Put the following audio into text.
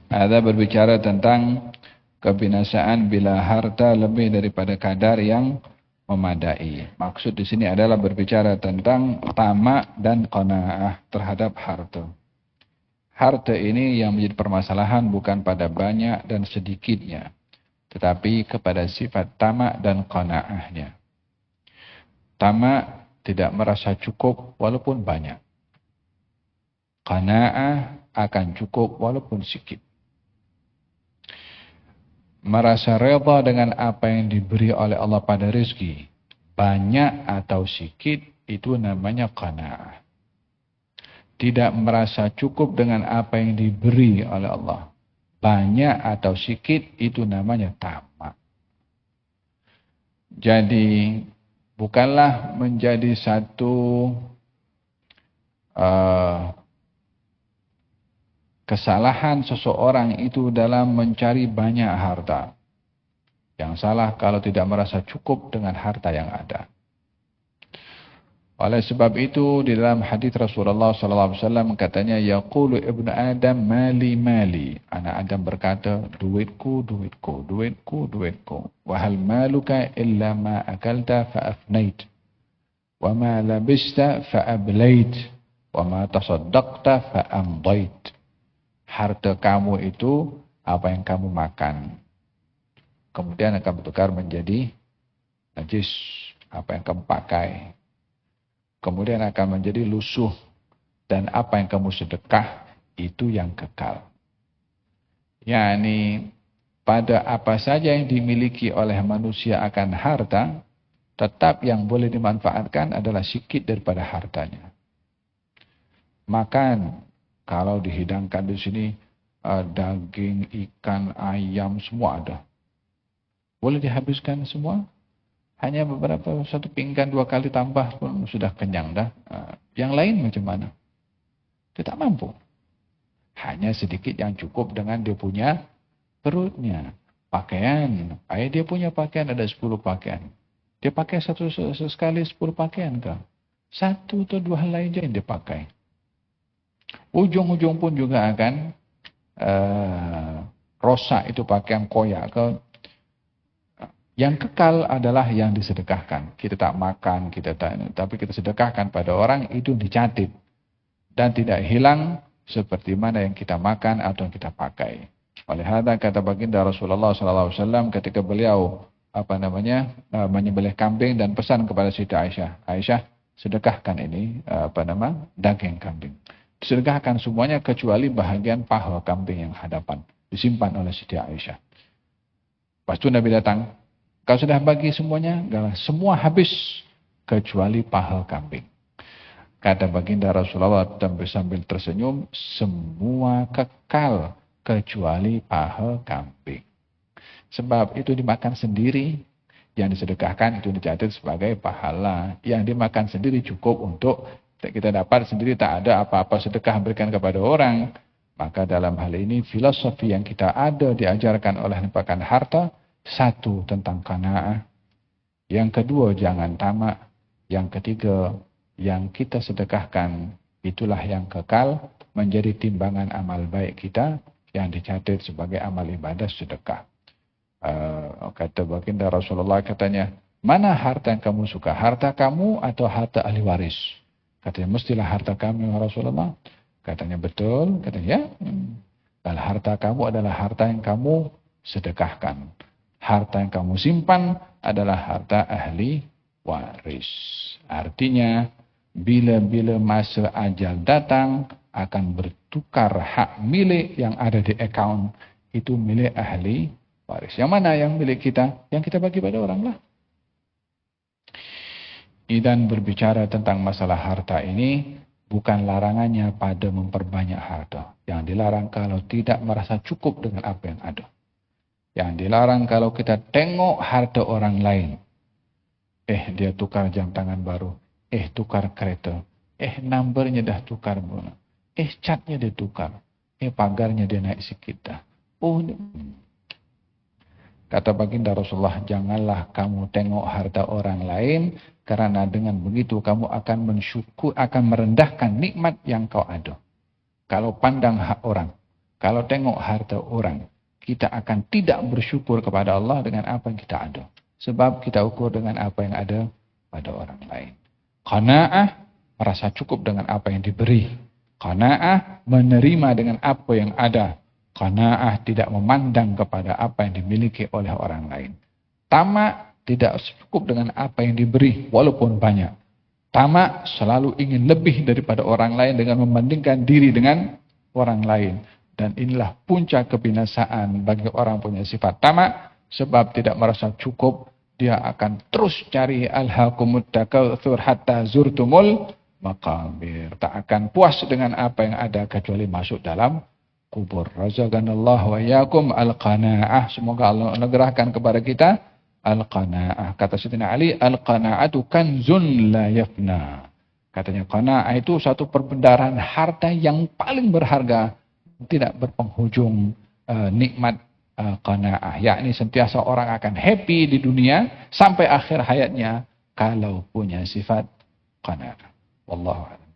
Ada berbicara tentang kebinasaan bila harta lebih daripada kadar yang memadai. Maksud di sini adalah berbicara tentang tamak dan qanaah terhadap harta. Harta ini yang menjadi permasalahan bukan pada banyak dan sedikitnya, tetapi kepada sifat tamak dan qanaahnya. Tamak tidak merasa cukup walaupun banyak. Qanaah akan cukup walaupun sedikit. Merasa reda dengan apa yang diberi oleh Allah pada rezeki, banyak atau sedikit, itu namanya qanaah. Tidak merasa cukup dengan apa yang diberi oleh Allah, banyak atau sedikit, itu namanya tamak. Jadi bukanlah menjadi satu kesalahan seseorang itu dalam mencari banyak harta. Yang salah kalau tidak merasa cukup dengan harta yang ada. Oleh sebab itu di dalam hadis Rasulullah SAW katanya, yaqulu ibnu Adam mali mali. Anak Adam berkata, duitku, duitku, duitku, duitku. Wa hal maluka illa ma akalta fa afnait. Wa ma labista fa ablait. Wa ma tasaddaqta fa amdait. Harta kamu itu apa yang kamu makan. Kemudian akan bertukar menjadi najis, apa yang kamu pakai. Kemudian akan menjadi lusuh. Dan apa yang kamu sedekah, itu yang kekal. Yani, pada apa saja yang dimiliki oleh manusia akan harta, tetap yang boleh dimanfaatkan adalah sedikit daripada hartanya. Makan, kalau dihidangkan di sini, daging, ikan, ayam, semua ada. Boleh dihabiskan semua? Hanya beberapa, satu pinggan 2 kali tambah pun sudah kenyang dah. Yang lain macam mana? Tidak mampu. Hanya sedikit yang cukup dengan dia punya perutnya. Pakaian. Dia punya pakaian ada 10 pakaian. Dia pakai satu sekali 10 pakaian ke? 1 atau 2 helai je yang dia pakai. Ujung-ujung pun juga akan rosak itu pakaian, koyak ke. Yang kekal adalah yang disedekahkan. Kita tak makan, tapi kita sedekahkan pada orang, itu dicatat. Dan tidak hilang seperti mana yang kita makan atau yang kita pakai. Oleh karena kata baginda Rasulullah SAW ketika beliau menyembelih kambing dan pesan kepada Siti Aisyah. Aisyah, sedekahkan ini daging kambing. Disedekahkan semuanya kecuali bahagian paha kambing yang hadapan. Disimpan oleh Siti Aisyah. Lepas itu Nabi datang. Kalau sudah bagi semuanya, semua habis kecuali paha kambing. Kata baginda Rasulullah sambil tersenyum, semua kekal kecuali paha kambing. Sebab itu dimakan sendiri, yang disedekahkan itu dicatat sebagai pahala. Yang dimakan sendiri cukup untuk kita dapat sendiri, tak ada apa-apa sedekah berikan kepada orang. Maka dalam hal ini filosofi yang kita ada diajarkan oleh mempakan harta. 1, tentang qanaah. Yang kedua, jangan tamak. Yang ketiga, yang kita sedekahkan, itulah yang kekal menjadi timbangan amal baik kita yang dicatat sebagai amal ibadah sedekah. Kata baginda Rasulullah katanya, mana harta yang kamu suka? Harta kamu atau harta ahli waris? Katanya, mestilah harta kami ya Rasulullah. Katanya, betul. Katanya, ya. Kalau harta kamu adalah harta yang kamu sedekahkan. Harta yang kamu simpan adalah harta ahli waris. Artinya, bila-bila masa ajal datang, akan bertukar hak milik yang ada di akaun. Itu milik ahli waris. Yang mana yang milik kita? Yang kita bagi pada orang lah. Dan berbicara tentang masalah harta ini, bukan larangannya pada memperbanyak harta. Yang dilarang kalau tidak merasa cukup dengan apa yang ada. Yang dilarang kalau kita tengok harta orang lain. Dia tukar jam tangan baru. Tukar kereta. Numbernya dah tukar. Catnya dia tukar. Pagarnya dia naik sikit dah. Kata baginda Rasulullah, janganlah kamu tengok harta orang lain. Karena dengan begitu kamu akan merendahkan nikmat yang kau ada. Kalau pandang hak orang. Kalau tengok harta orang, kita akan tidak bersyukur kepada Allah dengan apa yang kita ada. Sebab kita ukur dengan apa yang ada pada orang lain. Qanaah, merasa cukup dengan apa yang diberi. Qanaah, menerima dengan apa yang ada. Qanaah, tidak memandang kepada apa yang dimiliki oleh orang lain. Tamak, tidak cukup dengan apa yang diberi, walaupun banyak. Tamak, selalu ingin lebih daripada orang lain dengan membandingkan diri dengan orang lain. Dan inilah puncak kebinasaan bagi orang punya sifat tamak, sebab tidak merasa cukup, dia akan terus cari alhaakumut takatsur hatta zurtumul maqabir. Tak akan puas dengan apa yang ada kecuali masuk dalam kubur. Razaqanallahu wa iyyakum al-qanaah. Semoga Allah anugerahkan kepada kita al-qanaah. Kata Sayyidina Ali, al-qanaatu kanzun la yafna. Katanya qanaah itu satu perbendaharaan harta yang paling berharga, tidak berpenghujung. Nikmat qanaah, yakni sentiasa orang akan happy di dunia sampai akhir hayatnya kalau punya sifat qanaah. Wallahu a'lam.